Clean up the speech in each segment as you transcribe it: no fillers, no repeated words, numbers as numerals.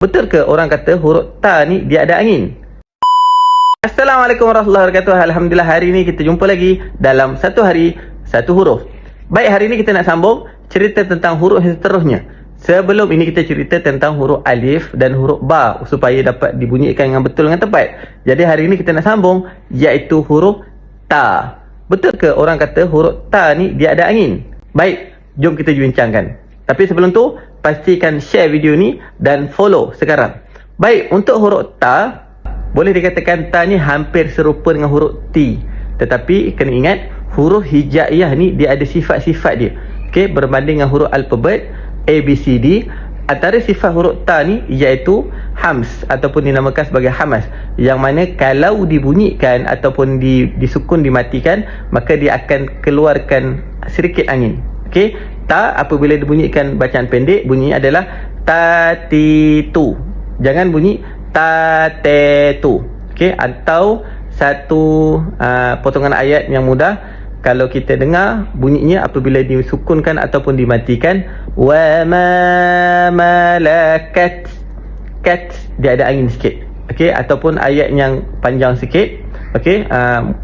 Betul ke orang kata huruf ta ni dia ada angin? Assalamualaikum warahmatullahi wabarakatuh. Alhamdulillah, hari ni kita jumpa lagi dalam satu hari satu huruf. Baik, hari ni kita nak sambung cerita tentang huruf yang seterusnya. Sebelum ini kita cerita tentang huruf alif dan huruf ba supaya dapat dibunyikan dengan betul dengan tepat. Jadi hari ni kita nak sambung iaitu huruf ta. Betul ke orang kata huruf ta ni dia ada angin? Baik, jom kita bincangkan. Tapi sebelum tu, pastikan share video ni dan follow sekarang. Baik, untuk huruf ta, boleh dikatakan ta ni hampir serupa dengan huruf T. Tetapi kena ingat, huruf hijaiyah ni dia ada sifat-sifat dia. Okey, berbanding dengan huruf alfabet A, B, C, D. Antara sifat huruf ta ni iaitu hams ataupun dinamakan sebagai hamas. Yang mana kalau dibunyikan ataupun disukun, dimatikan, maka dia akan keluarkan sedikit angin. Okey, ta apabila dibunyikan bacaan pendek, bunyinya adalah ta ti tu. Jangan bunyi ta te tu. Okey, atau satu potongan ayat yang mudah kalau kita dengar bunyinya apabila disukunkan ataupun dimatikan, wa ma malakat, kat dia ada angin sikit. Okey, ataupun ayat yang panjang sikit. Okey,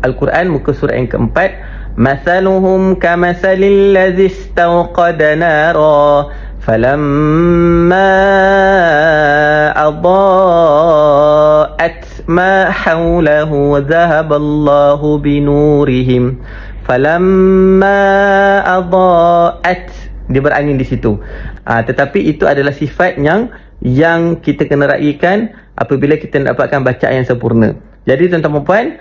Al-Quran muka surah yang keempat, مثلهم كمثل الذي استوقد نارا فلما أضاءت ما حوله ذهب الله بنورهم فلما أضاءت dia berangin di situ. Tetapi itu adalah sifat yang kita kena raikan apabila kita dapatkan bacaan yang sempurna. Jadi tuan-tuan dan puan,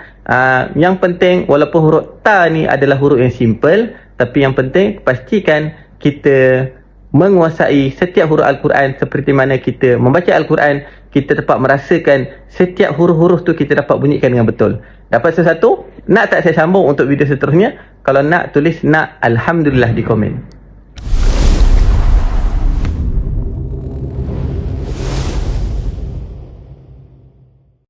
yang penting walaupun huruf ta ni adalah huruf yang simple, tapi yang penting pastikan kita menguasai setiap huruf Al-Quran seperti mana kita membaca Al-Quran, kita dapat merasakan setiap huruf-huruf tu kita dapat bunyikan dengan betul. Dapat sesuatu? Nak tak saya sambung untuk video seterusnya? Kalau nak, tulis nak Alhamdulillah di komen.